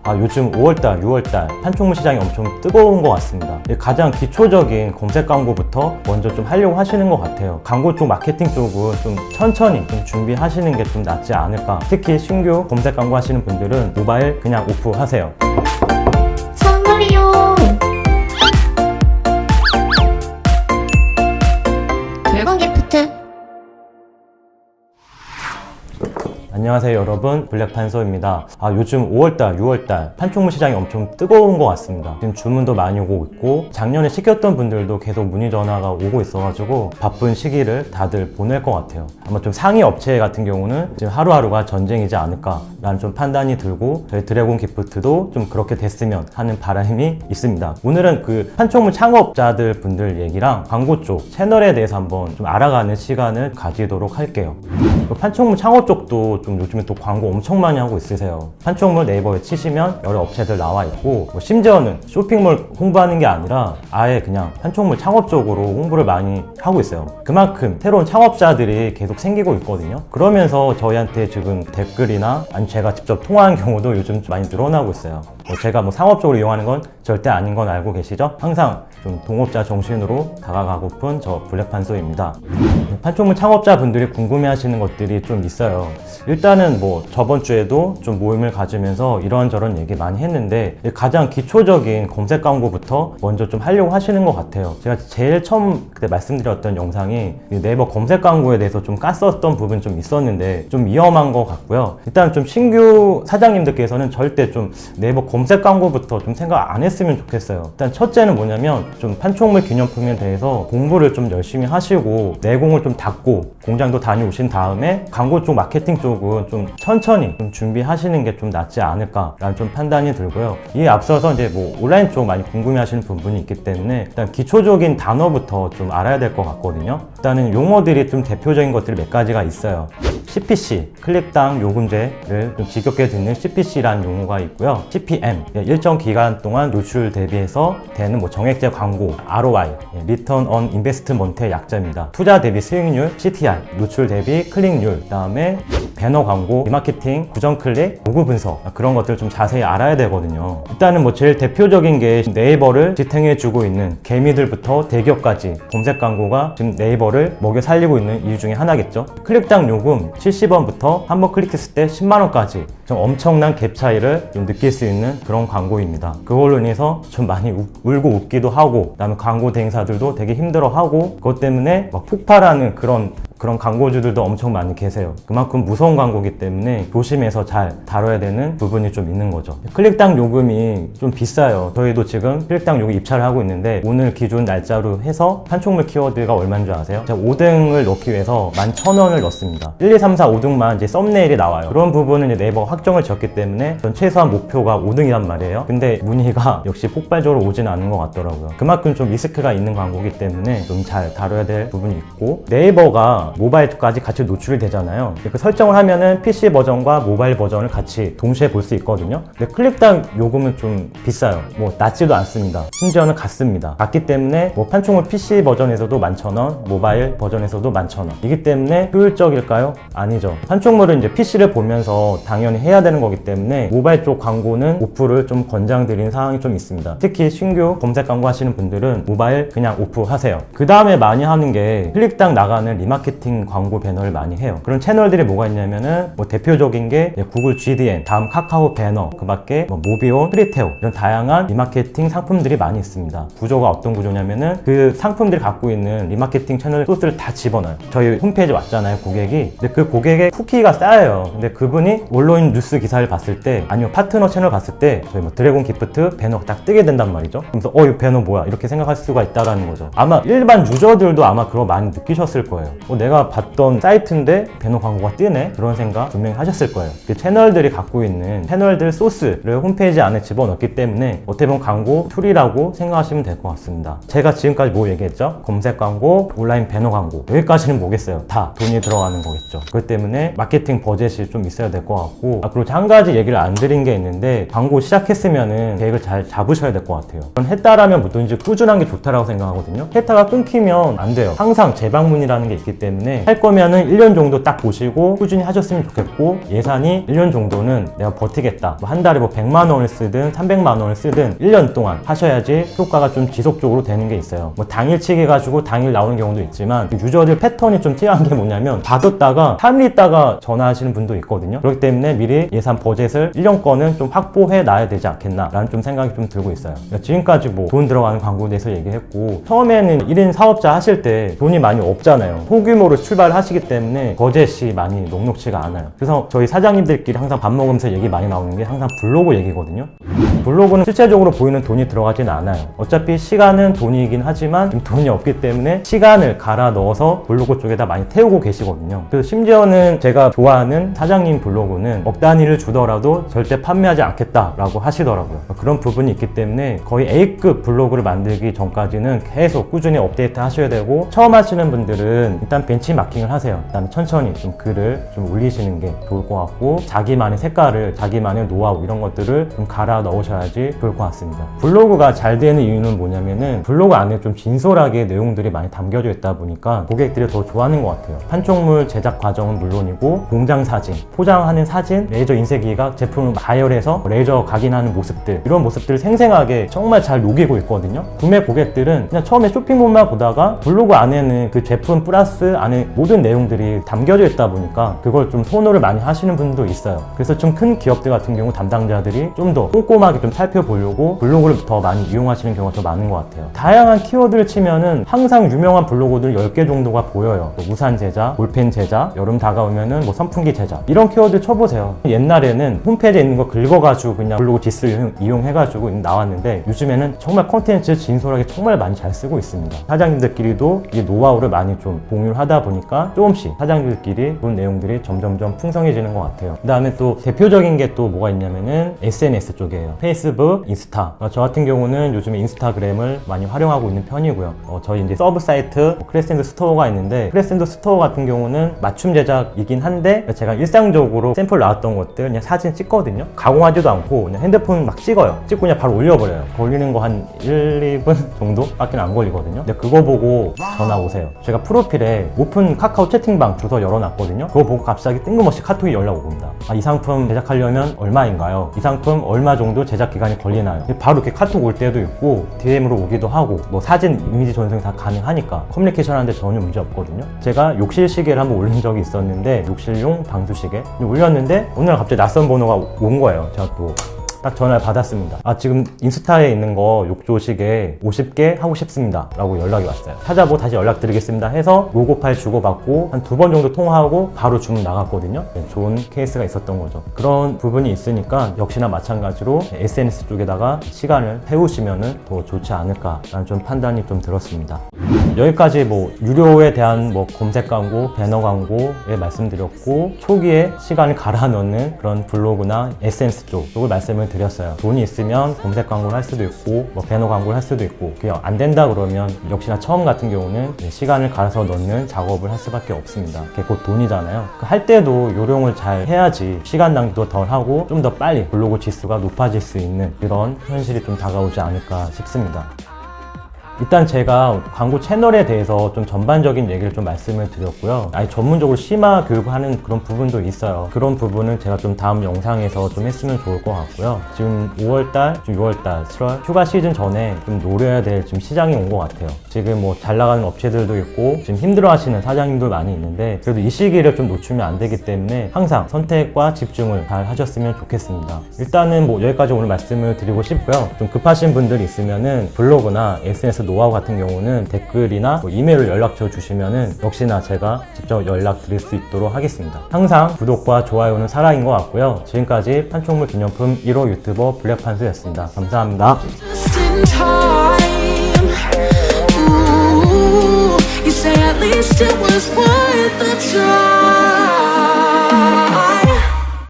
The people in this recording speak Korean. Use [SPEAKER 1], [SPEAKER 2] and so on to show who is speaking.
[SPEAKER 1] 요즘 5월달, 6월달 판촉물 시장이 엄청 뜨거운 것 같습니다. 가장 기초적인 검색 광고부터 먼저 좀 하려고 하시는 것 같아요. 광고 쪽, 마케팅 쪽은 좀 천천히 좀 준비하시는 게 좀 낫지 않을까. 특히 신규 검색 광고 하시는 분들은 모바일 그냥 오프하세요.
[SPEAKER 2] 선물이요. 드래곤 기프트.
[SPEAKER 1] 안녕하세요 여러분, 블랙판서입니다. 요즘 5월달, 6월달 판촉물 시장이 엄청 뜨거운 것 같습니다. 지금 주문도 많이 오고 있고 작년에 시켰던 분들도 계속 문의 전화가 오고 있어가지고 바쁜 시기를 다들 보낼 것 같아요. 아마 좀 상위 업체 같은 경우는 지금 하루하루가 전쟁이지 않을까 라는 좀 판단이 들고, 저희 드래곤 기프트도 좀 그렇게 됐으면 하는 바람이 있습니다. 오늘은 그 판촉물 창업자들 분들 얘기랑 광고 쪽 채널에 대해서 한번 좀 알아가는 시간을 가지도록 할게요. 판촉물 창업 쪽도 좀 요즘에 또 광고 엄청 많이 하고 있으세요. 판촉물 네이버에 치시면 여러 업체들 나와 있고, 심지어는 쇼핑몰 홍보하는 게 아니라 아예 그냥 판촉물 창업 쪽으로 홍보를 많이 하고 있어요. 그만큼 새로운 창업자들이 계속 생기고 있거든요. 그러면서 저희한테 지금 댓글이나 아니 제가 직접 통화한 경우도 요즘 좀 많이 늘어나고 있어요. 제가 상업적으로 이용하는 건 절대 아닌 건 알고 계시죠? 항상 좀 동업자 정신으로 다가가고픈 저 블랙판서입니다. 판촉물 창업자 분들이 궁금해 하시는 것들이 좀 있어요. 일단은 저번 주에도 좀 모임을 가지면서 이런저런 얘기 많이 했는데, 가장 기초적인 검색 광고부터 먼저 좀 하려고 하시는 것 같아요. 제가 제일 처음 그때 말씀드렸던 영상이 네이버 검색 광고에 대해서 좀 깠었던 부분이 좀 있었는데 좀 위험한 것 같고요. 일단 좀 신규 사장님들께서는 절대 좀 네이버 검색 광고부터 좀 생각 안 했으면 좋겠어요. 일단 첫째는 뭐냐면 좀 판촉물 기념품에 대해서 공부를 좀 열심히 하시고 내공을 좀 닫고 공장도 다녀오신 다음에 광고 쪽, 마케팅 쪽은 좀 천천히 좀 준비하시는 게 좀 낫지 않을까라는 좀 판단이 들고요. 이에 앞서서 이제 온라인 쪽 많이 궁금해 하시는 부분이 있기 때문에 일단 기초적인 단어부터 좀 알아야 될 것 같거든요. 일단은 용어들이 좀 대표적인 것들이 몇 가지가 있어요. CPC, 클릭당 요금제를 좀 지겹게 듣는 CPC라는 용어가 있고요. CPM, 일정 기간 동안 노출 대비해서 되는 정액제 광고, ROI, Return on Investment의 약자입니다. 투자 대비 수익률, CTR, 노출 대비 클릭률, 그다음에 배너 광고, 리마케팅, 구정 클릭, 로그 분석, 그런 것들 좀 자세히 알아야 되거든요. 일단은 제일 대표적인 게 네이버를 지탱해주고 있는 개미들부터 대기업까지 검색 광고가 지금 네이버를 먹여 살리고 있는 이유 중에 하나겠죠. 클릭당 요금 70원부터 한번 클릭했을 때 10만원까지 좀 엄청난 갭 차이를 좀 느낄 수 있는 그런 광고입니다. 그걸로 인해서 좀 많이 울고 웃기도 하고, 그다음에 광고 대행사들도 되게 힘들어하고, 그것 때문에 막 폭발하는 그런 광고주들도 엄청 많이 계세요. 그만큼 무서운 광고이기 때문에 조심해서 잘 다뤄야 되는 부분이 좀 있는 거죠. 클릭당 요금이 좀 비싸요. 저희도 지금 클릭당 요금 입찰을 하고 있는데 오늘 기준 날짜로 해서 판촉물 키워드가 얼마인 줄 아세요? 제가 5등을 넣기 위해서 11,000원을 넣습니다. 1, 2, 3, 4, 5등만 이제 썸네일이 나와요. 그런 부분은 이제 네이버가 확정을 지었기 때문에 전 최소한 목표가 5등이란 말이에요. 근데 문의가 역시 폭발적으로 오지는 않는 것 같더라고요. 그만큼 좀 리스크가 있는 광고이기 때문에 좀 잘 다뤄야 될 부분이 있고, 네이버가 모바일까지 같이 노출이 되잖아요. 그 설정을 하면은 PC 버전과 모바일 버전을 같이 동시에 볼 수 있거든요. 근데 클릭당 요금은 좀 비싸요. 낮지도 않습니다. 심지어는 같습니다. 같기 때문에 판촉물 PC 버전에서도 11,000원, 모바일 버전에서도 11,000원. 이기 때문에 효율적일까요? 아니죠. 판촉물은 이제 PC를 보면서 당연히 해야 되는 거기 때문에 모바일 쪽 광고는 오프를 좀 권장드리는 상황이 좀 있습니다. 특히 신규 검색 광고 하시는 분들은 모바일 그냥 오프하세요. 그 다음에 많이 하는 게 클릭당 나가는 리마케팅 광고 배너를 많이 해요. 그런 채널들이 뭐가 있냐면은 대표적인 게 구글 GDN, 다음 카카오 배너, 그 밖에 모비온, 프리테오, 이런 다양한 리마케팅 상품들이 많이 있습니다. 구조가 어떤 구조냐면은 그 상품들이 갖고 있는 리마케팅 채널 소스를 다 집어넣어요. 저희 홈페이지 왔잖아요, 고객이. 근데 그 고객의 쿠키가 쌓여요. 근데 그분이 온라인 뉴스 기사를 봤을 때, 아니면 파트너 채널 봤을 때 저희 드래곤 기프트 배너 딱 뜨게 된단 말이죠. 그래서 이 배너 뭐야? 이렇게 생각할 수가 있다라는 거죠. 아마 일반 유저들도 아마 그거 많이 느끼셨을 거예요. 내가 봤던 사이트인데 배너 광고가 뜨네? 그런 생각 분명히 하셨을 거예요. 그 채널들이 갖고 있는 채널들 소스를 홈페이지 안에 집어넣기 때문에 어떻게 보면 광고 툴이라고 생각하시면 될 것 같습니다. 제가 지금까지 뭐 얘기했죠? 검색 광고, 온라인 배너 광고, 여기까지는 뭐겠어요? 다 돈이 들어가는 거겠죠. 그렇기 때문에 마케팅 버젯이 좀 있어야 될 것 같고, 그리고 한 가지 얘기를 안 드린 게 있는데, 광고 시작했으면은 계획을 잘 잡으셔야 될 것 같아요. 전 했다라면 뭐든지 꾸준한 게 좋다라고 생각하거든요. 했다가 끊기면 안 돼요. 항상 재방문이라는 게 있기 때문에 때문에 할 거면은 1년 정도 딱 보시고 꾸준히 하셨으면 좋겠고, 예산이 1년 정도는 내가 버티겠다, 뭐 한 달에 뭐 100만 원을 쓰든 300만 원을 쓰든 1년 동안 하셔야지 효과가 좀 지속적으로 되는 게 있어요. 뭐 당일치기 가지고 당일 나오는 경우도 있지만, 유저들 패턴이 좀 특이한 게 뭐냐면 받았다가 3일 있다가 전화하시는 분도 있거든요. 그렇기 때문에 미리 예산 버젯을 1년 거는 좀 확보해 놔야 되지 않겠나 라는 좀 생각이 좀 들고 있어요. 지금까지 뭐 돈 들어가는 광고에 대해서 얘기했고, 처음에는 1인 사업자 하실 때 돈이 많이 없잖아요. 소규모로 출발하시기 때문에 버젯이 많이 녹록치가 않아요. 그래서 저희 사장님들끼리 항상 밥 먹으면서 얘기 많이 나오는 게 항상 블로그 얘기거든요. 블로그는 실제적으로 보이는 돈이 들어가진 않아요. 어차피 시간은 돈이긴 하지만 좀 돈이 없기 때문에 시간을 갈아 넣어서 블로그 쪽에다 많이 태우고 계시거든요. 그래서 심지어는 제가 좋아하는 사장님 블로그는 억 단위를 주더라도 절대 판매하지 않겠다라고 하시더라고요. 그런 부분이 있기 때문에 거의 A급 블로그를 만들기 전까지는 계속 꾸준히 업데이트 하셔야 되고, 처음 하시는 분들은 일단 벤치마킹을 하세요. 그다음에 천천히 좀 글을 좀 올리시는 게 좋을 것 같고, 자기만의 색깔을, 자기만의 노하우 이런 것들을 좀 갈아 넣으셔야지 좋을 것 같습니다. 블로그가 잘 되는 이유는 뭐냐면은 블로그 안에 좀 진솔하게 내용들이 많이 담겨져 있다 보니까 고객들이 더 좋아하는 것 같아요. 판촉물 제작 과정은 물론이고, 공장 사진, 포장하는 사진, 레이저 인쇄기가 제품을 가열해서 레이저 각인하는 모습들, 이런 모습들을 생생하게 정말 잘 녹이고 있거든요. 구매 고객들은 그냥 처음에 쇼핑몰만 보다가 블로그 안에는 그 제품 플러스 안에 모든 내용들이 담겨져 있다 보니까 그걸 좀 선호를 많이 하시는 분도 있어요. 그래서 좀 큰 기업들 같은 경우 담당자들이 좀 더 꼼꼼하게 좀 살펴보려고 블로그를 더 많이 이용하시는 경우가 더 많은 것 같아요. 다양한 키워드를 치면은 항상 유명한 블로그들 10개 정도가 보여요. 뭐 우산 제작, 볼펜 제작, 여름 다가오면은 뭐 선풍기 제작, 이런 키워드 쳐보세요. 옛날에는 홈페이지에 있는 거 긁어가지고 그냥 블로그 지스 이용해가지고 나왔는데, 요즘에는 정말 콘텐츠 진솔하게 정말 많이 잘 쓰고 있습니다. 사장님들끼리도 이 노하우를 많이 좀 공유를 하다 보니까 조금씩 사장님들끼리 본 내용들이 점점점 풍성해지는 것 같아요. 그 다음에 또 대표적인 게 또 뭐가 있냐면은 SNS 쪽이에요. 페이스북, 인스타. 저 같은 경우는 요즘에 인스타그램을 많이 활용하고 있는 편이고요. 저희 이제 서브 사이트 크레센도 스토어가 있는데, 크레센도 스토어 같은 경우는 맞춤 제작이긴 한데, 제가 일상적으로 샘플 나왔던 것들 그냥 사진 찍거든요. 가공하지도 않고 그냥 핸드폰 막 찍어요. 찍고 그냥 바로 올려버려요. 걸리는 거 한 1, 2분 정도밖에 안 걸리거든요. 근데 그거 보고 전화 오세요. 제가 프로필에 오픈 카카오 채팅방 주소 열어놨거든요. 그거 보고 갑자기 뜬금없이 카톡이 연락 옵니다. 이 상품 제작하려면 얼마인가요? 이 상품 얼마 정도 제작 기간이 걸리나요? 바로 이렇게 카톡 올 때도 있고, DM으로 오기도 하고, 뭐 사진, 이미지 전송이 다 가능하니까 커뮤니케이션 하는데 전혀 문제 없거든요. 제가 욕실 시계를 한번 올린 적이 있었는데, 욕실용 방수 시계 올렸는데 오늘 갑자기 낯선 번호가 온 거예요. 제가 또 딱 전화를 받았습니다. 지금 인스타에 있는 거 욕조시계 50개 하고 싶습니다 라고 연락이 왔어요. 찾아보고 다시 연락드리겠습니다 해서 로고 파일 주고받고 한 2번 정도 통화하고 바로 주문 나갔거든요. 좋은 케이스가 있었던 거죠. 그런 부분이 있으니까 역시나 마찬가지로 SNS 쪽에다가 시간을 태우시면 더 좋지 않을까라는 좀 판단이 좀 들었습니다. 여기까지 뭐 유료에 대한 뭐 검색 광고, 배너 광고에 말씀드렸고, 초기에 시간을 갈아 넣는 그런 블로그나 SNS 쪽을 말씀을 드렸어요. 돈이 있으면 검색 광고를 할 수도 있고, 뭐 배너 광고를 할 수도 있고, 그게 안 된다 그러면 역시나 처음 같은 경우는 시간을 갈아서 넣는 작업을 할 수밖에 없습니다. 그게 곧 돈이잖아요. 할 때도 요령을 잘 해야지 시간 낭비도 덜 하고 좀 더 빨리 블로그 지수가 높아질 수 있는 그런 현실이 좀 다가오지 않을까 싶습니다. 일단 제가 광고 채널에 대해서 좀 전반적인 얘기를 좀 말씀을 드렸고요. 전문적으로 심화 교육하는 그런 부분도 있어요. 그런 부분은 제가 좀 다음 영상에서 좀 했으면 좋을 것 같고요. 지금 5월달, 지금 6월달, 7월 휴가 시즌 전에 좀 노려야 될 지금 시장이 온 것 같아요. 지금 뭐 잘 나가는 업체들도 있고 지금 힘들어하시는 사장님도 많이 있는데, 그래도 이 시기를 좀 놓치면 안 되기 때문에 항상 선택과 집중을 잘 하셨으면 좋겠습니다. 일단은 뭐 여기까지 오늘 말씀을 드리고 싶고요. 좀 급하신 분들이 있으면은 블로그나 SNS 노하우 같은 경우는 댓글이나 뭐 이메일로 연락처 주시면은 역시나 제가 직접 연락 드릴 수 있도록 하겠습니다. 항상 구독과 좋아요는 사랑인 것 같고요. 지금까지 판촉물 기념품 1호 유튜버 블랙판소였습니다. 감사합니다.
[SPEAKER 3] Just in time. Ooh, you say at least it was worth the try.